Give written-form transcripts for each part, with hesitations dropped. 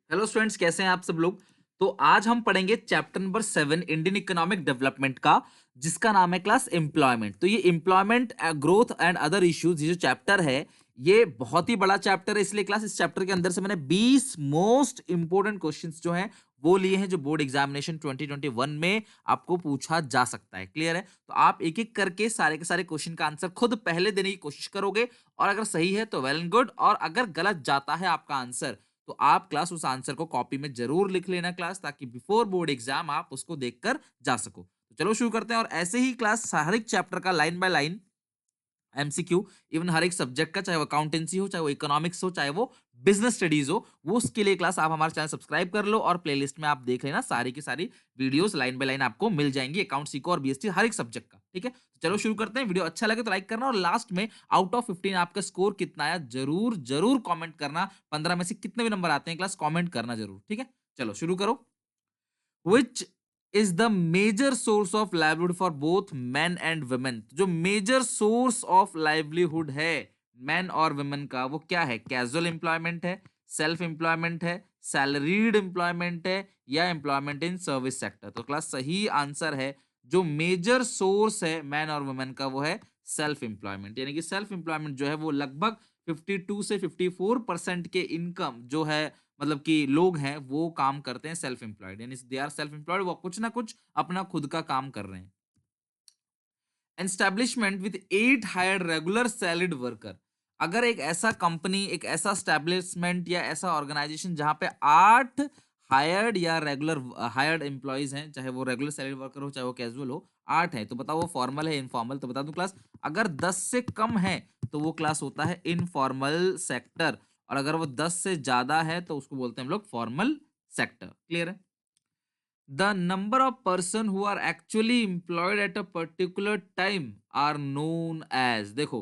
Hello students, कैसे हैं आप सब लोग। तो आज हम पढ़ेंगे chapter number 7 Indian economic development का, जिसका नाम है क्लास एम्प्लॉयमेंट। तो ये employment growth and other issues, ये जो चैप्टर है ये बहुत ही बड़ा चैप्टर है। इसलिए क्लास इस चैप्टर के अंदर से मैंने 20 मोस्ट इंपोर्टेंट क्वेश्चंस जो हैं वो लिए हैं, जो बोर्ड एग्जामिनेशन 2021 में आपको पूछा जा सकता है। क्लियर है? तो आप एक एक करके सारे के सारे क्वेश्चन का आंसर खुद पहले देने की कोशिश करोगे, और अगर सही है तो वेल एंड गुड, और अगर गलत जाता है आपका आंसर तो आप क्लास उस आंसर को कॉपी में जरूर लिख लेना क्लास, ताकि बिफोर बोर्ड एग्जाम आप उसको देखकर जा सको। तो चलो शुरू करते हैं, और ऐसे ही क्लास हर एक चैप्टर का line by line MCQ, even हर एक सब्जेक्ट का, चाहे वो अकाउंटेंसी हो, चाहे वो इकोनॉमिक्स हो, चाहे वो बिजनेस स्टडीज हो, वो उसके लिए क्लास आप हमारे चैनल सब्सक्राइब कर लो और प्लेलिस्ट में आप देख लेना। सारी की सारी वीडियोस लाइन बाय लाइन आपको मिल जाएंगी, अकाउंट सीखो और बीएसटी हर एक सब्जेक्ट का। ठीक है, तो चलो शुरू करते हैं। वीडियो अच्छा लगे तो लाइक करना, और लास्ट में आउट ऑफ 15 आपका स्कोर कितना आया जरूर जरूर कॉमेंट करना। 15 में से कितने भी नंबर आते हैं क्लास, कॉमेंट करना जरूर। ठीक है, चलो शुरू करो। which is the major source of livelihood for both men and women। जो मेजर सोर्स ऑफ लाइवलीहुड है मैन और वुमेन का, वो क्या है? कैजुअल एम्प्लॉयमेंट है, सेल्फ एम्प्लॉयमेंट है, सैलरीड एम्प्लॉयमेंट है, या एम्प्लॉयमेंट इन सर्विस सेक्टर। तो क्लास सही आंसर है, जो मेजर सोर्स है मैन और वुमेन का वो है सेल्फ एम्प्लॉयमेंट। यानी कि सेल्फ एम्प्लॉयमेंट जो है वो लगभग 52 से 54% के इनकम जो है, मतलब कि लोग हैं वो काम करते हैं सेल्फ एम्प्लॉयड, यानी दे आर सेल्फ एम्प्लॉयड, वो कुछ ना कुछ अपना खुद का काम कर रहे हैं। Establishment with 8 hired regular salaried worker. अगर एक ऐसा कंपनी, एक ऐसा एस्टैब्लिशमेंट या ऐसा ऑर्गेनाइजेशन जहां पे 8 हायर्ड या रेगुलर हायर्ड एम्प्लॉयज हैं, चाहे वो रेगुलर सैलरी वर्कर हो चाहे वो कैजुअल हो, 8 है, तो बताओ वो फॉर्मल है इनफॉर्मल? तो बता दूं क्लास, अगर 10 से कम है तो वो क्लास होता है इनफॉर्मल सेक्टर, और अगर वो 10 से ज्यादा है तो उसको बोलते हैं हम लोग फॉर्मल सेक्टर। क्लियर है? The number of person who are actually employed at a particular time are known as। देखो,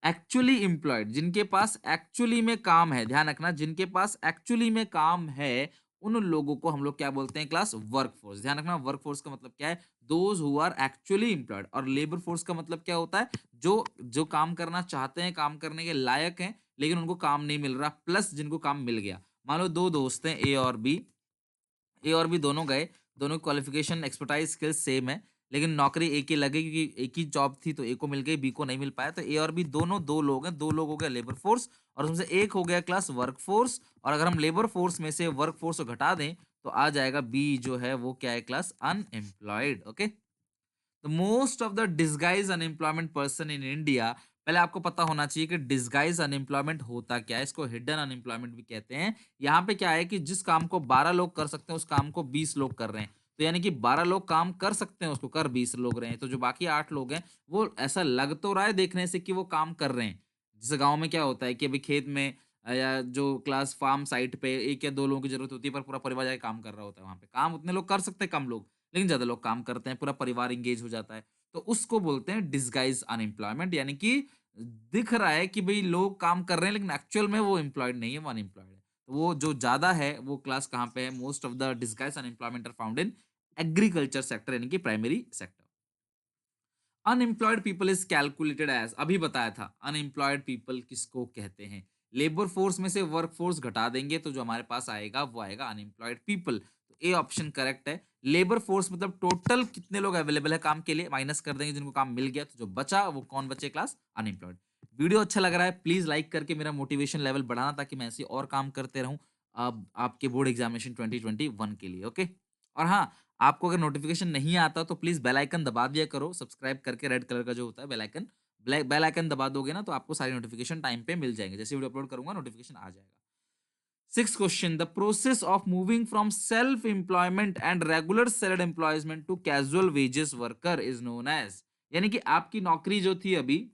एक्चुअली एम्प्लॉयड, जिनके पास एक्चुअली में काम है, ध्यान रखना, जिनके पास एक्चुअली में काम है उन लोगों को हम लोग क्या बोलते हैं क्लास? वर्कफोर्स। ध्यान रखना, वर्कफोर्स का मतलब क्या है? Those who are actually employed. और लेबर फोर्स का मतलब क्या होता है? जो जो काम करना चाहते हैं, काम करने के लायक हैं, लेकिन उनको काम नहीं मिल रहा, प्लस जिनको काम मिल गया। मान लो दो दोस्त हैं, ए और बी दोनों गए, दोनों की क्वालिफिकेशन एक्सपर्टाइज स्किल्स सेम है, लेकिन नौकरी एक ही लगी, क्योंकि एक ही जॉब थी तो ए को मिल गई, बी को नहीं मिल पाया। तो ए और बी दोनों दो लोग हैं, दो लोग हो गया लेबर फोर्स, और उसमें से एक हो गया क्लास वर्क फोर्स। और अगर हम लेबर फोर्स में से वर्क फोर्स को घटा दें तो आ जाएगा बी, जो है वो क्या है class? Unemployed. Okay, the most of the disguise unemployment person in India. पहले आपको पता होना चाहिए कि डिसगाइज अनएम्प्लॉयमेंट होता क्या है, इसको हिडन अनएम्प्लॉयमेंट भी कहते हैं। यहाँ पे क्या है कि जिस काम को 12 लोग कर सकते हैं उस काम को 20 लोग कर रहे हैं। तो यानी कि 12 लोग काम कर सकते हैं, उसको कर 20 लोग रहे हैं, तो जो बाकी 8 लोग हैं वो ऐसा लग तो रहा है देखने से कि वो काम कर रहे हैं। जैसे गांव में क्या होता है कि अभी खेत में या जो क्लास फार्म साइट पे एक या दो लोगों की जरूरत होती है, पर पूरा परिवार जाके काम कर रहा होता है। वहां पे काम उतने लोग कर सकते हैं, कम लोग, लेकिन ज्यादा लोग काम करते हैं, पूरा परिवार इंगेज हो जाता है। तो उसको बोलते हैं डिसगाइज अनएम्प्लॉयमेंट, यानी कि दिख रहा है कि भाई लोग काम कर रहे हैं, लेकिन एक्चुअल में वो एम्प्लॉयड नहीं है, वो अनएम्प्लॉयड है। तो वो जो ज्यादा है वो क्लास कहाँ पे है? Most of the disguise unemployment are found in agriculture sector, यानी कि primary sector. Unemployed people is calculated as, अभी बताया था अनएम्प्लॉयड पीपल किसको कहते हैं। लेबर फोर्स में से वर्क फोर्स घटा देंगे तो जो हमारे पास आएगा वो आएगा अनएम्प्लॉयड पीपल। तो ए ऑप्शन करेक्ट है। लेबर फोर्स मतलब टोटल कितने लोग अवेलेबल है काम के लिए, माइनस कर देंगे जिनको काम मिल गया, तो जो बचा वो कौन बचे क्लास? अनएम्प्लॉयड। वीडियो अच्छा लग रहा है प्लीज लाइक करके मेरा मोटिवेशन लेवल बढ़ाना, ताकि मैं ऐसे और काम करते रहूं अब आपके बोर्ड एग्जामिनेशन 2021 के लिए। ओके, और हाँ, आपको अगर नोटिफिकेशन नहीं आता तो प्लीज बेल आइकन दबा दिया करो, सब्सक्राइब करके, रेड कलर का जो होता है बेल आइकन, बेल आइकन दबा दोगे ना तो आपको सारी नोटिफिकेशन टाइम पे मिल जाएंगे, जैसे वीडियो अपलोड करूंगा नोटिफिकेशन आ जाएगा। Six question, the process of moving from self employment and regular salaried employment to casual wages worker is known as. यानी कि आपकी नौकरी जो थी अभी,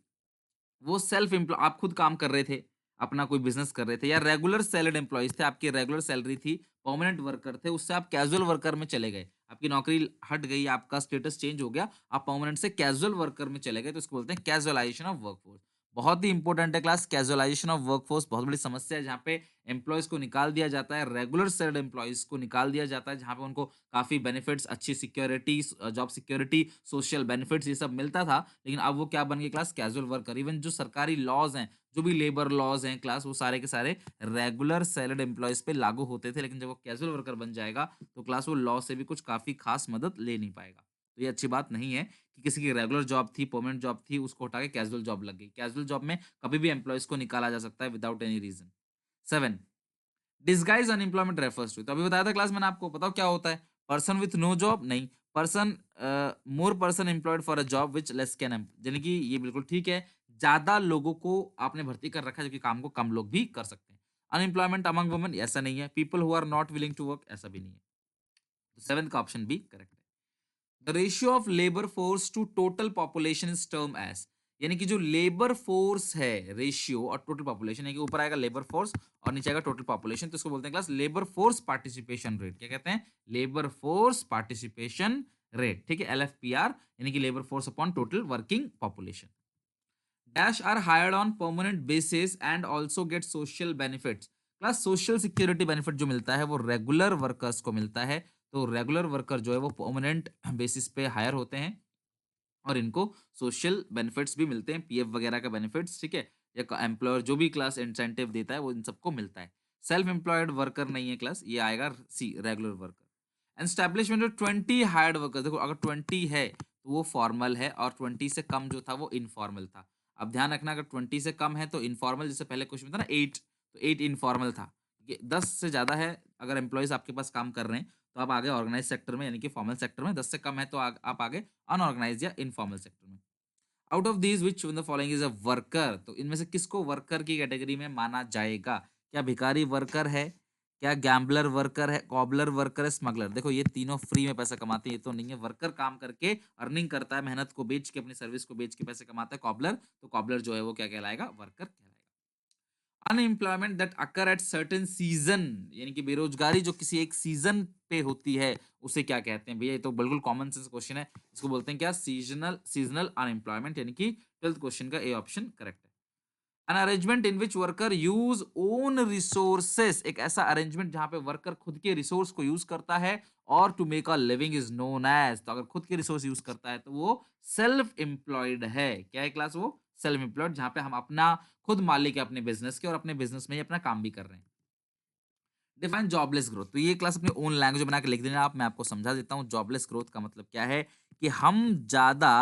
वो सेल्फ एम्प्लॉय, आप खुद काम कर रहे थे, अपना कोई बिजनेस कर रहे थे, या रेगुलर सैलरीड एम्प्लॉइज थे, आपकी रेगुलर सैलरी थी, परमानेंट वर्कर थे, उससे आप कैजुअल वर्कर में चले गए, आपकी नौकरी हट गई, आपका स्टेटस चेंज हो गया, आप परमानेंट से कैजुअल वर्कर में चले गए, तो इसको बोलते हैं कैजुअलाइजेशन ऑफ वर्कफोर्स। बहुत ही इंपॉर्टेंट है क्लास, कैजुअलाइजेशन ऑफ वर्कफोर्स बहुत बड़ी समस्या है, जहाँ पे एम्प्लॉयज को निकाल दिया जाता है, रेगुलर सैलरीड एम्प्लॉयज को निकाल दिया जाता है, जहाँ पे उनको काफी बेनिफिट्स, अच्छी security, job security, social benefits ये सब मिलता था, लेकिन अब वो क्या बन गए क्लास, कैजुअल वर्कर। इवन जो सरकारी लॉज हैं, जो भी लेबर लॉज हैं क्लास, वो सारे के सारे रेगुलर सैलरीड एम्प्लॉयज पे लागू होते थे, लेकिन जब वो कैजुअल वर्कर बन जाएगा तो क्लास वो लॉ से भी कुछ काफी खास मदद ले नहीं पाएगा। तो ये अच्छी बात नहीं है कि किसी की रेगुलर जॉब थी, परमानेंट जॉब थी, उसको हटा के कैजुअल जॉब लग गई। कैजुअल जॉब में कभी भी एम्प्लॉइज को निकाला जा सकता है without any reason. 7 disguise unemployment refers to, तो अभी बताया था क्लास मैंने आपको, बताओ क्या होता है? पर्सन विथ नो जॉब नहीं, person more person employed for a job which less can, यानी कि ये बिल्कुल ठीक है, ज्यादा लोगों को आपने भर्ती कर रखा है जबकि काम को कम लोग भी कर सकते हैं। अनएम्प्लॉयमेंट अमंग वुमेन ऐसा नहीं है, people who are not willing to work ऐसा भी नहीं है। तो सेवेंथ का ऑप्शन बी करेक्ट है। The ratio of labour force to total population is term as, यानी कि जो लेबर फोर्स है, रेशियो और टोटल पॉपुलेशन है कि ऊपर आएगा लेबर फोर्स और नीचे आएगा टोटल पॉपुलेशन, तो इसको बोलते हैं class labour force participation rate. क्या कहते हैं? लेबर फोर्स पार्टिसिपेशन रेट, ठीक है, एलएफपीआर, यानी कि labour force upon total working population. Dash are hired on permanent basis and also get social benefits. Plus social security benefit जो मिलता है वो रेगुलर वर्कर्स को मिलता है। तो रेगुलर वर्कर जो है वो परमानेंट बेसिस पे हायर होते हैं और इनको सोशल बेनिफिट्स भी मिलते हैं, पीएफ वगैरह का बेनिफिट्स, ठीक है, या एम्प्लॉयर जो भी क्लास इंसेंटिव देता है वो इन सबको मिलता है। सेल्फ एम्प्लॉयड वर्कर नहीं है क्लास, ये आएगा सी, रेगुलर वर्कर। एस्टैब्लिशमेंट जो 20 हायर्ड वर्कर, देखो अगर 20 है तो वो फॉर्मल है और 20 से कम जो था वो इनफॉर्मल था। अब ध्यान रखना, अगर 20 से कम है तो इनफॉर्मल, जैसे पहले क्वेश्चन में था ना 8, तो 8 इनफॉर्मल था। 10 से ज्यादा है अगर एम्प्लॉयज आपके पास काम कर रहे हैं तो आप आगे ऑर्गेनाइज सेक्टर में, यानी कि फॉर्मल सेक्टर में, 10 से कम है तो आप आगे अनऑर्गेनाइज या इनफॉर्मल सेक्टर में। Out of these which one the following is a worker, तो इनमें से किसको वर्कर की कैटेगरी में माना जाएगा? क्या भिखारी वर्कर है, क्या गैम्बलर वर्कर है, कॉबलर वर्कर है, स्मगलर? देखो ये तीनों फ्री में पैसा कमाते हैं, ये तो नहीं है। वर्कर काम करके अर्निंग करता है, मेहनत को बेच के, अपनी सर्विस को बेच के पैसे कमाता है कॉबलर, तो कॉबलर जो है वो क्या कहलाएगा? वर्कर कहलाएगा। Unemployment that occur at certain season, यानी कि बेरोजगारी जो किसी एक सीजन पे होती है उसे क्या कहते हैं? भैया ये तो बिल्कुल कॉमन सेंस क्वेश्चन है, इसको बोलते हैं क्या? सीजनल, सीजनल अनएम्प्लॉयमेंट, यानी कि 12th क्वेश्चन का ए ऑप्शन करेक्ट है। An arrangement in which worker use own resources, एक ऐसा अरेंजमेंट जहां पे वर्कर खुद के रिसोर्स को यूज करता है और to make a living is known as, तो अगर खुद के रिसोर्स यूज करता है तो वो सेल्फ एम्प्लॉयड है। क्या है क्लास? वो सेल्फ एम्प्लॉयड, जहां पे हम अपना खुद मालिक है अपने बिजनेस के और अपने बिजनेस में ही अपना काम भी कर रहे हैं। डिफाइन जॉबलेस ग्रोथ, तो ये क्लास अपनी ओन लैंग्वेज बना के लिख देना आप, मैं आपको समझा देता हूँ। जॉबलेस ग्रोथ का मतलब क्या है कि हम ज्यादा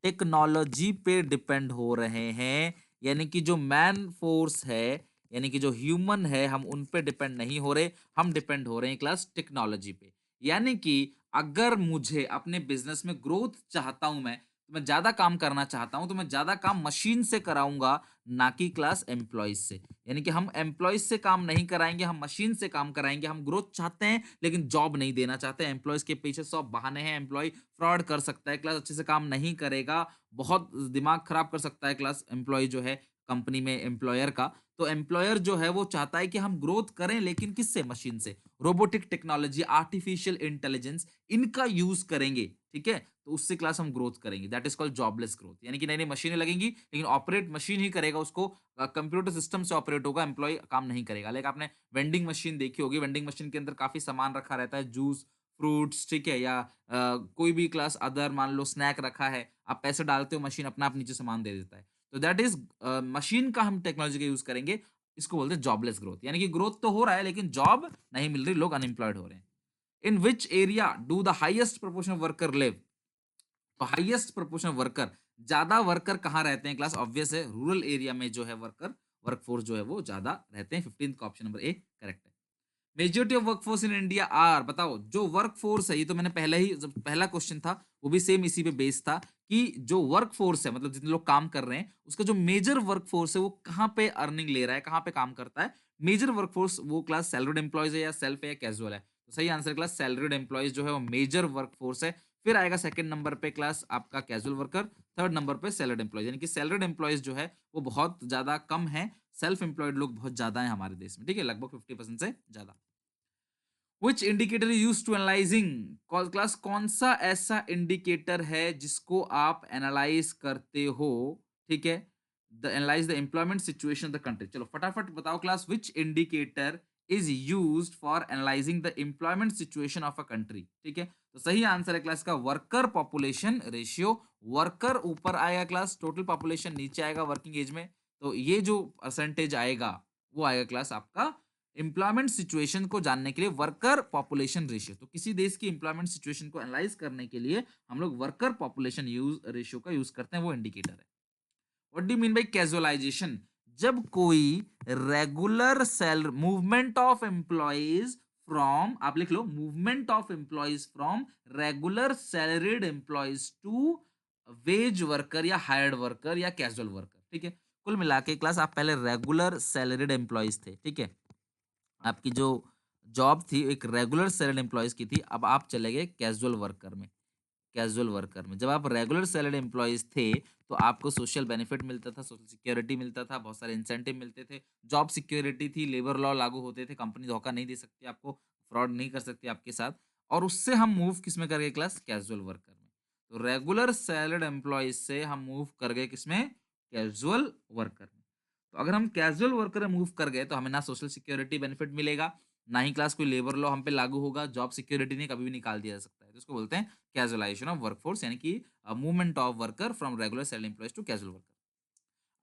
टेक्नोलॉजी पे डिपेंड हो रहे हैं, यानी कि जो मैन फोर्स है, यानी कि जो ह्यूमन है, हम उन पे डिपेंड नहीं हो रहे, हम डिपेंड हो रहे हैं क्लास टेक्नोलॉजी पे। यानी कि अगर मुझे अपने बिजनेस में ग्रोथ चाहता हूं मैं, तो मैं ज्यादा काम करना चाहता हूं तो मैं ज्यादा काम मशीन से कराऊंगा, ना कि क्लास एम्प्लॉयज से। यानी कि हम एम्प्लॉयज से काम नहीं कराएंगे, हम मशीन से काम कराएंगे। हम ग्रोथ चाहते हैं लेकिन जॉब नहीं देना चाहते। एम्प्लॉयज के पीछे 100 बहाने हैं, एम्प्लॉय फ्रॉड कर सकता है क्लास, अच्छे से काम नहीं करेगा, बहुत दिमाग खराब कर सकता है क्लास एम्प्लॉय जो है कंपनी में एम्प्लॉयर का। तो एम्प्लॉयर जो है वो चाहता है कि हम ग्रोथ करें, लेकिन किससे? मशीन से। रोबोटिक टेक्नोलॉजी, आर्टिफिशियल इंटेलिजेंस, इनका यूज करेंगे, ठीक है, तो उससे क्लास हम ग्रोथ करेंगे। That is called jobless growth, यानी कि नई नई मशीनें लगेंगी लेकिन ऑपरेट मशीन ही करेगा उसको, कंप्यूटर सिस्टम से ऑपरेट होगा, एम्प्लॉय काम नहीं करेगा। लाइक आपने वेंडिंग मशीन देखी होगी, वेंडिंग मशीन के अंदर काफी सामान रखा रहता है, जूस, फ्रूट्स, ठीक है, या कोई भी क्लास अदर मान लो स्नैक रखा है, आप पैसे डालते हो, मशीन अपना आप नीचे सामान दे देता है। तो दैट इज मशीन का हम टेक्नोलॉजी का यूज करेंगे। इसको बोलते हैं जॉबलेस ग्रोथ, यानी कि ग्रोथ तो हो रहा है लेकिन जॉब नहीं मिल रही, लोग अनएम्प्लॉयड हो रहे हैं। In which area do the highest proportion of worker live, तो हाईएस्ट प्रोपोर्शन वर्कर, ज्यादा वर्कर कहाँ रहते हैं क्लास? ऑब्वियस है, रूरल एरिया में जो है वर्कर, वर्कफोर्स जो है वो ज्यादा रहते हैं। 15th का ऑप्शन नंबर ए करेक्ट है। Majority of workforce in India are, बताओ जो वर्कफोर्स है, ये तो मैंने पहले ही, जब पहला क्वेश्चन था वो भी सेम इसी पे बेस्ड था कि जो वर्कफोर्स है मतलब जितने लोग काम कर रहे हैं उसका जो मेजर वर्कफोर्स है वो कहाँ पे अर्निंग ले रहा है, कहाँ पे काम करता है? मेजर वर्कफोर्स वो क्लास सैलरीड एम्प्लॉयज है या सेल्फ है या कैजुअल है? तो सही आंसर क्लास सैलरीड एम्प्लॉयज जो है वो मेजर वर्कफोर्स है। फिर आएगा सेकंड नंबर पे क्लास आपका कैजुअल वर्कर, थर्ड नंबर पे सैलरीड एम्प्लॉयज, यानी कि सैलरीड एम्प्लॉयज जो है वो बहुत ज्यादा कम है, सेल्फ एम्प्लॉयड लोग बहुत ज्यादा है हमारे देश में, ठीक है, लगभग 50% से ज्यादा। Which indicator use to analysing, class कौन सा ऐसा इंडिकेटर है जिसको आप एनालाइज करते हो, ठीक है, the analyse the employment situation of the country. चलो फटाफट बताओ class, which indicator is used for analysing the employment situation of a country. ठीक है, तो सही आंसर है क्लास का वर्कर पॉपुलेशन रेशियो। वर्कर ऊपर आएगा क्लास, टोटल पॉपुलेशन नीचे आएगा वर्किंग एज में, तो ये जो परसेंटेज आएगा वो आएगा क्लास आपका एम्प्लॉयमेंट सिचुएशन को जानने के लिए वर्कर पॉपुलेशन रेशियो। तो किसी देश की एम्प्लॉयमेंट सिचुएशन को एनालाइज करने के लिए हम लोग वर्कर पॉपुलेशन यूज रेशियो का यूज करते हैं, वो इंडिकेटर है। What do you mean by casualisation? जब कोई regular salary movement of employees from, आप लिख लो, movement of employees from regular salaried employees to wage worker या हायर्ड वर्कर या कैजुअल वर्कर। ठीक है, कुल मिला के क्लास आप पहले रेगुलर सैलरीड एम्प्लॉइज थे। ठीक है, आपकी जो जॉब थी एक रेगुलर सैलरीड एम्प्लॉइज की थी, अब आप चले गए कैजुअल वर्कर में। कैजुअल वर्कर में जब आप रेगुलर सैलरीड एम्प्लॉइज थे तो आपको सोशल बेनिफिट मिलता था, सोशल सिक्योरिटी मिलता था, बहुत सारे इंसेंटिव मिलते थे, जॉब सिक्योरिटी थी, लेबर लॉ लागू होते थे, कंपनी धोखा नहीं दे सकती आपको, फ्रॉड नहीं कर सकती आपके साथ। और उससे हम मूव किस में कर गए क्लास? कैजुअल वर्कर में। तो रेगुलर सैलरीड एम्प्लॉइज से हम मूव कर गए किसमें? कैजुअल वर्कर में। तो अगर हम कैजुअल वर्कर में मूव कर गए तो हमें ना सोशल सिक्योरिटी बेनिफिट मिलेगा, ना ही क्लास कोई लेबर लॉ हम पे लागू होगा, जॉब सिक्योरिटी नहीं, कभी भी निकाल दिया जा सकता है। तो इसको बोलते हैं कैजुअलाइजेशन ऑफ वर्कफोर्स, यानी कि movement of worker from regular salary employees to casual worker.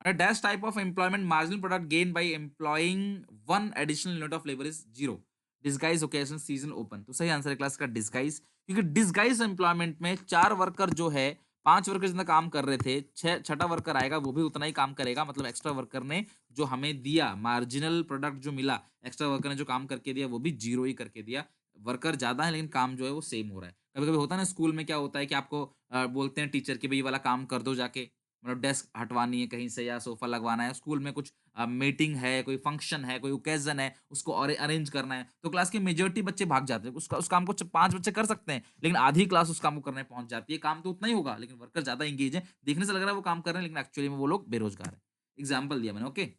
A dash type of employment marginal product gained by employing one additional unit of labor is zero. Disguise, occasion, season, open. तो सही answer है class का disguise, क्योंकि disguise employment में 4 worker जो है 5 worker जितना काम कर रहे थे, छठा वर्कर आएगा वो भी उतना ही काम करेगा, मतलब एक्स्ट्रा वर्कर ने जो हमें दिया मार्जिनल प्रोडक्ट जो मिला, एक्स्ट्रा वर्कर ने जो काम करके दिया वो भी जीरो ही करके दिया। वर्कर ज्यादा है लेकिन काम जो है वो सेम हो रहा है। कभी कभी होता है ना स्कूल में, क्या होता है कि आपको बोलते हैं टीचर कि भाई ये वाला काम कर दो जाके, मतलब डेस्क हटवानी है कहीं से या सोफा लगवाना है, स्कूल में कुछ मीटिंग है, कोई फंक्शन है, कोई ओकेजन है, उसको अरेंज करना है, तो क्लास के मेजॉरिटी बच्चे भाग जाते हैं, उसका उस काम को 5 बच्चे कर सकते हैं, लेकिन आधी क्लास उस काम को करने पहुंच जाती है। काम तो उतना ही होगा लेकिन वर्कर ज्यादा एंगेज है, देखने से लग रहा है वो काम कर रहे हैं लेकिन एक्चुअली में वो लोग बेरोजगार है। एग्जाम्पल दिया मैंने, ओके।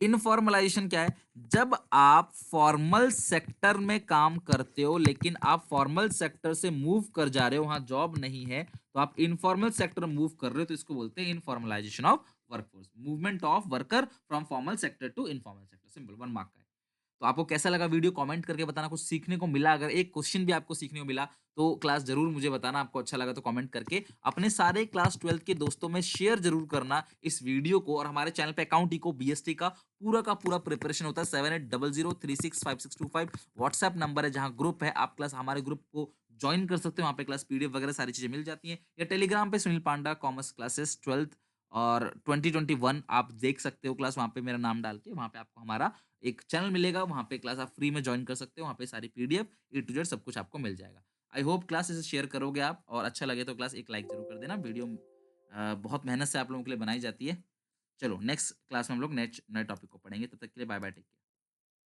इनफॉर्मलाइजेशन क्या है? जब आप फॉर्मल सेक्टर में काम करते हो लेकिन आप फॉर्मल सेक्टर से मूव कर जा रहे हो, वहां जॉब नहीं है, तो आप इनफॉर्मल सेक्टर में मूव कर रहे हो, तो इसको बोलते हैं informalisation of workforce, movement of worker from formal sector to informal sector. Simple, 1 mark का है। तो आपको कैसा लगा वीडियो? कमेंट करके बताना, कुछ सीखने को मिला? अगर एक क्वेश्चन भी आपको सीखने को मिला तो क्लास जरूर मुझे बताना, आपको अच्छा लगा तो कमेंट करके अपने सारे क्लास 12th के दोस्तों में शेयर जरूर करना इस वीडियो को। और हमारे चैनल पे अकाउंट इको बीएसटी का पूरा प्रिपरेशन होता है। 7800365625 व्हाट्सएप नंबर है, जहां ग्रुप है, आप क्लास हमारे ग्रुप को ज्वाइन कर सकते हो, वहां पे क्लास पीडीएफ वगैरह सारी चीजें मिल जाती हैं, या टेलीग्राम पे सुनील पांडा कॉमर्स क्लासेस 12th और 2021 आप देख सकते हो क्लास, वहां पे मेरा नाम डाल के वहां पे आपको हमारा एक चैनल मिलेगा, वहां पे क्लास आप फ्री में ज्वाइन कर सकते हो, वहां पे सारी पीडीएफ ए टू जेड सब कुछ आपको मिल जाएगा। आई होप क्लास इसे शेयर करोगे आप, और अच्छा लगे तो क्लास एक लाइक जरूर कर देना। वीडियो बहुत मेहनत से आप लोगों के लिए बनाई जाती है। चलो नेक्स्ट क्लास में हम लोग नए टॉपिक को पढ़ेंगे, तब तक के लिए बाय बाय, टेक केयर।